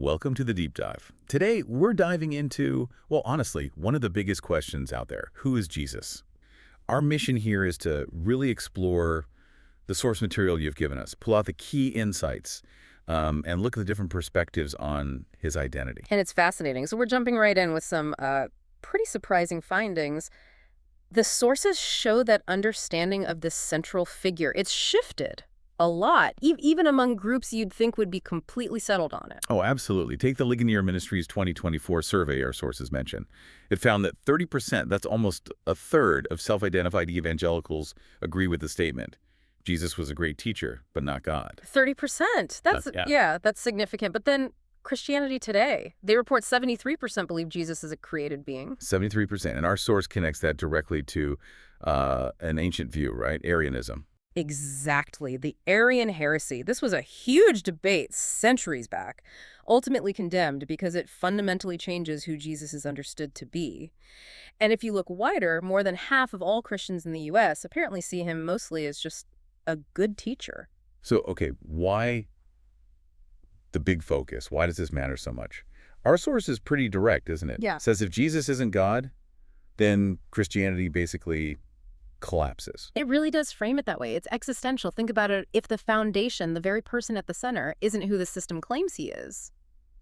Welcome to the Deep Dive. Today, we're diving into, well, honestly, one of the biggest questions out there. Who is Jesus? Our mission here is to really explore the source material you've given us, pull out the key insights, and look at the different perspectives on his identity. And it's fascinating. So we're jumping right in with some pretty surprising findings. The sources show that understanding of this central figure, it's shifted a lot, even among groups you'd think would be completely settled on it. Oh, absolutely. Take the Ligonier Ministries 2024 survey our sources mention. It found that 30%, that's almost a third of self-identified evangelicals, agree with the statement. Jesus was a great teacher, but not God. 30%. That's significant. But then Christianity Today, they report 73% believe Jesus is a created being. 73%. And our source connects that directly to an ancient view, right? Arianism. Exactly. The Arian heresy. This was a huge debate centuries back, ultimately condemned because it fundamentally changes who Jesus is understood to be. And if you look wider, more than half of all Christians in the U.S. apparently see him mostly as just a good teacher. So, okay, why the big focus? Why does this matter so much? Our source is pretty direct, isn't it? Yeah. It says if Jesus isn't God, then Christianity basically collapses. It really does frame it that way. It's existential. Think about it. If the foundation, the very person at the center, isn't who the system claims he is,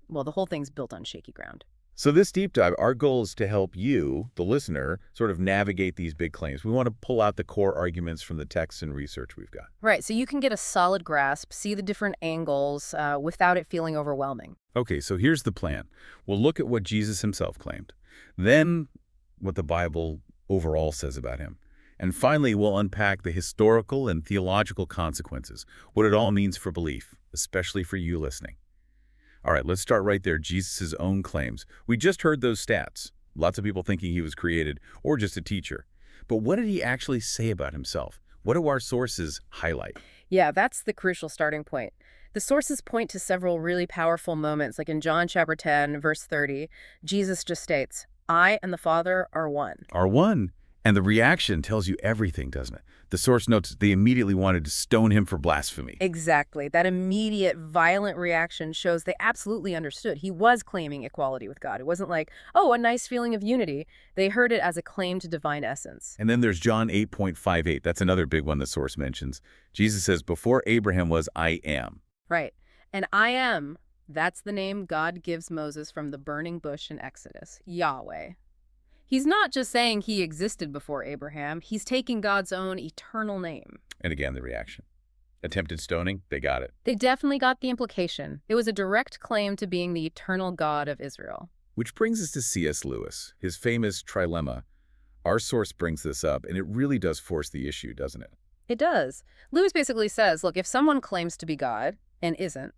well, the whole thing's built on shaky ground. So this deep dive, our goal is to help you, the listener, sort of navigate these big claims. We want to pull out the core arguments from the texts and research we've got. Right, so you can get a solid grasp, see the different angles without it feeling overwhelming. Okay, so here's the plan. We'll look at what Jesus himself claimed, then what the Bible overall says about him. And finally, we'll unpack the historical and theological consequences, what it all means for belief, especially for you listening. All right, let's start right there, Jesus' own claims. We just heard those stats. Lots of people thinking he was created or just a teacher. But what did he actually say about himself? What do our sources highlight? Yeah, that's the crucial starting point. The sources point to several really powerful moments, like in John chapter 10, verse 30, Jesus just states, "I and the Father are one." Are one. And the reaction tells you everything, doesn't it? The source notes they immediately wanted to stone him for blasphemy. Exactly. That immediate, violent reaction shows they absolutely understood. He was claiming equality with God. It wasn't like, oh, a nice feeling of unity. They heard it as a claim to divine essence. And then there's John 8.58. That's another big one the source mentions. Jesus says, before Abraham was, I am. Right. And I am, that's the name God gives Moses from the burning bush in Exodus, Yahweh. He's not just saying he existed before Abraham. He's taking God's own eternal name. And again, the reaction. Attempted stoning, they got it. They definitely got the implication. It was a direct claim to being the eternal God of Israel. Which brings us to C.S. Lewis, his famous trilemma. Our source brings this up, and it really does force the issue, doesn't it? It does. Lewis basically says, look, if someone claims to be God and isn't,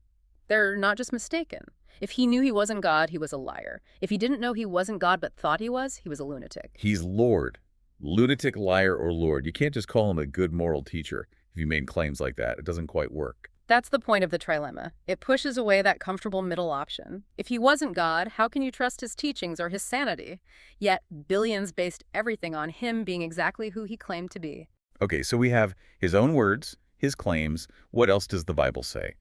they're not just mistaken. If he knew he wasn't God, he was a liar. If he didn't know he wasn't God but thought he was a lunatic. He's Lord. Lunatic, liar, or Lord. You can't just call him a good moral teacher if you made claims like that. It doesn't quite work. That's the point of the trilemma. It pushes away that comfortable middle option. If he wasn't God, how can you trust his teachings or his sanity? Yet billions based everything on him being exactly who he claimed to be. Okay, so we have his own words, his claims. What else does the Bible say?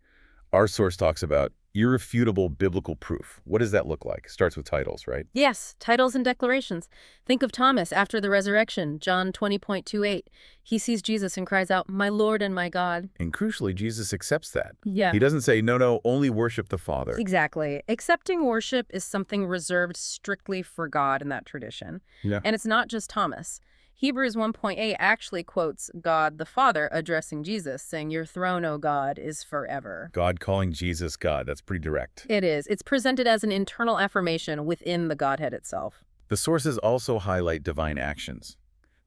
Our source talks about irrefutable biblical proof. What does that look like? Starts with titles, right? Yes, titles and declarations. Think of Thomas after the resurrection, John 20.28. He sees Jesus and cries out, "My Lord and my God." And crucially, Jesus accepts that. Yeah. He doesn't say, no, only worship the Father. Exactly. Accepting worship is something reserved strictly for God in that tradition. Yeah. And it's not just Thomas. Hebrews 1.8 actually quotes God the Father addressing Jesus, saying, "Your throne, O God, is forever." God calling Jesus God. That's pretty direct. It is. It's presented as an internal affirmation within the Godhead itself. The sources also highlight divine actions.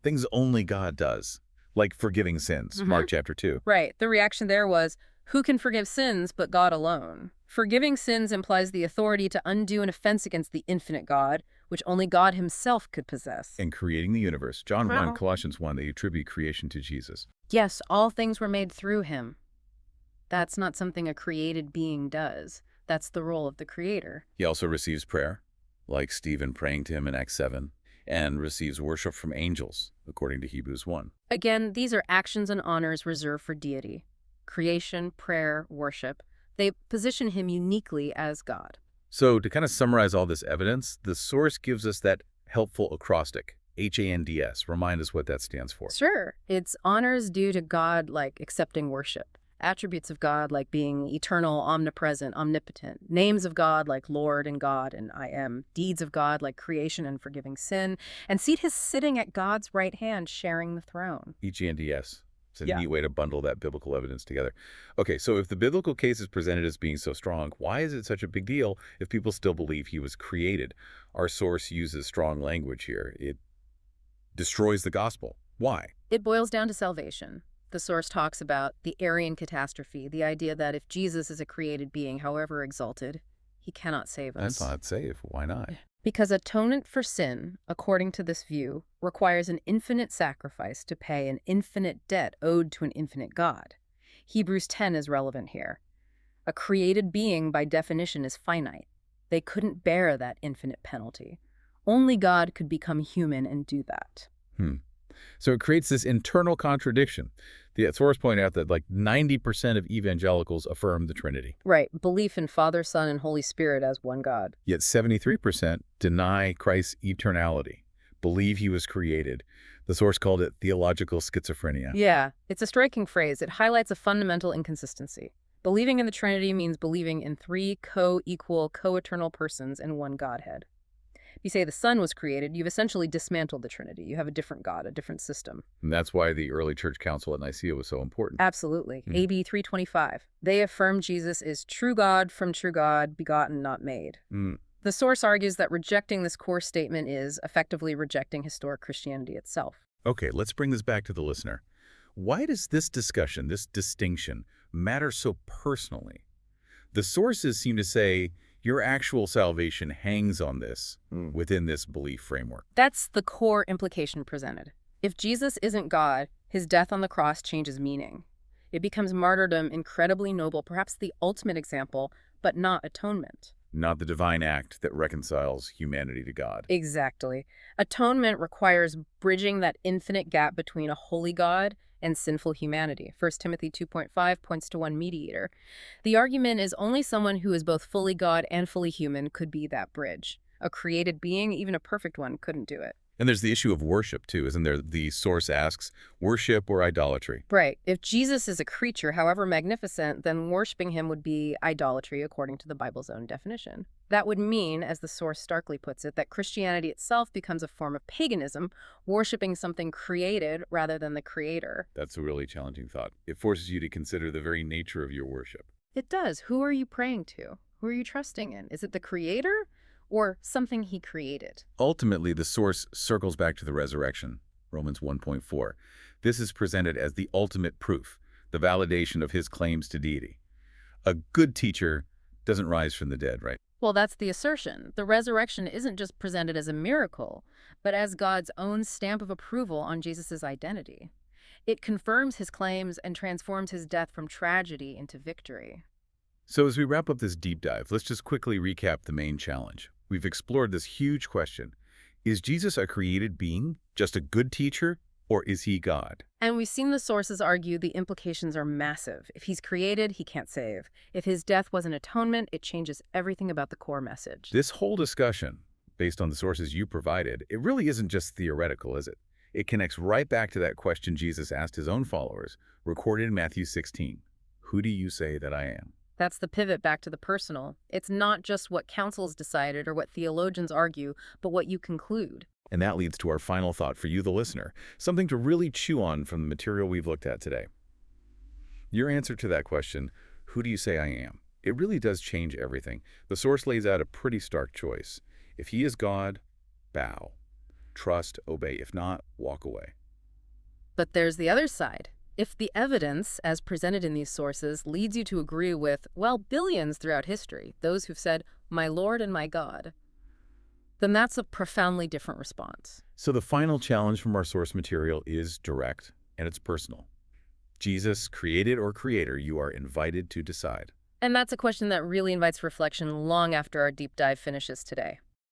Things only God does, like forgiving sins, Mark chapter 2. Right. The reaction there was, who can forgive sins but God alone? Forgiving sins implies the authority to undo an offense against the infinite God, which only God himself could possess. And creating the universe. John 1, Wow. Colossians 1, they attribute creation to Jesus. Yes, all things were made through him. That's not something a created being does. That's the role of the creator. He also receives prayer, like Stephen praying to him in Acts 7, and receives worship from angels, according to Hebrews 1. Again, these are actions and honors reserved for deity. Creation, prayer, worship. They position him uniquely as God. So to kind of summarize all this evidence, the source gives us that helpful acrostic, HANDS. Remind us what that stands for. Sure, it's honors due to God like accepting worship, attributes of God like being eternal, omnipresent, omnipotent, names of God like Lord and God and I am, deeds of God like creation and forgiving sin, and seat his sitting at God's right hand sharing the throne. HANDS. It's a Yeah. neat way to bundle that biblical evidence together. Okay, so if the biblical case is presented as being so strong, why is it such a big deal if people still believe he was created? Our source uses strong language here. It destroys the gospel. Why? It boils down to salvation. The source talks about the Aryan catastrophe, the idea that if Jesus is a created being, however exalted, he cannot save us. That's not safe. Why not? Because atonement for sin, according to this view, requires an infinite sacrifice to pay an infinite debt owed to an infinite God. Hebrews 10 is relevant here. A created being, by definition, is finite. They couldn't bear that infinite penalty. Only God could become human and do that. So it creates this internal contradiction. The source pointed out that like 90% of evangelicals affirm the Trinity. Right, belief in Father, Son, and Holy Spirit as one God. Yet 73% deny Christ's eternality, believe he was created. The source called it theological schizophrenia. Yeah, it's a striking phrase. It highlights a fundamental inconsistency. Believing in the Trinity means believing in three co-equal, co-eternal persons in one Godhead. If you say the Son was created, you've essentially dismantled the Trinity. You have a different God, a different system. And that's why the early church council at Nicea was so important. Absolutely. AB 325. They affirm Jesus is true God from true God, begotten, not made. The source argues that rejecting this core statement is effectively rejecting historic Christianity itself. Okay, let's bring this back to the listener. Why does this discussion, this distinction, matter so personally? The sources seem to say your actual salvation hangs on this within this belief framework. That's the core implication presented. If Jesus isn't God, his death on the cross changes meaning. It becomes martyrdom incredibly noble, perhaps the ultimate example, but not atonement. Not the divine act that reconciles humanity to God. Exactly. Atonement requires bridging that infinite gap between a holy God and sinful humanity. 1 Timothy 2.5 points to one mediator. The argument is only someone who is both fully God and fully human could be that bridge. A created being, even a perfect one, couldn't do it. And there's the issue of worship, too, isn't there? The source asks, worship or idolatry? Right. If Jesus is a creature, however magnificent, then worshiping him would be idolatry according to the Bible's own definition. That would mean, as the source starkly puts it, that Christianity itself becomes a form of paganism, worshiping something created rather than the creator. That's a really challenging thought. It forces you to consider the very nature of your worship. It does. Who are you praying to? Who are you trusting in? Is it the creator or something he created? Ultimately, the source circles back to the resurrection, Romans 1.4. This is presented as the ultimate proof, the validation of his claims to deity. A good teacher doesn't rise from the dead, right? Well, that's the assertion. The resurrection isn't just presented as a miracle, but as God's own stamp of approval on Jesus' identity. It confirms his claims and transforms his death from tragedy into victory. So as we wrap up this deep dive, let's just quickly recap the main challenge. We've explored this huge question. Is Jesus a created being, just a good teacher, or is he God? And we've seen the sources argue the implications are massive. If he's created, he can't save. If his death was an atonement, it changes everything about the core message. This whole discussion, based on the sources you provided, it really isn't just theoretical, is it? It connects right back to that question Jesus asked his own followers, recorded in Matthew 16. Who do you say that I am? That's the pivot back to the personal. It's not just what councils decided or what theologians argue, but what you conclude. And that leads to our final thought for you, the listener, something to really chew on from the material we've looked at today. Your answer to that question, who do you say I am? It really does change everything. The source lays out a pretty stark choice. If he is God, bow. Trust, obey. If not, walk away. But there's the other side. If the evidence, as presented in these sources, leads you to agree with, well, billions throughout history, those who've said, my Lord and my God, then that's a profoundly different response. So the final challenge from our source material is direct, and it's personal. Jesus, created or creator, you are invited to decide. And that's a question that really invites reflection long after our deep dive finishes today.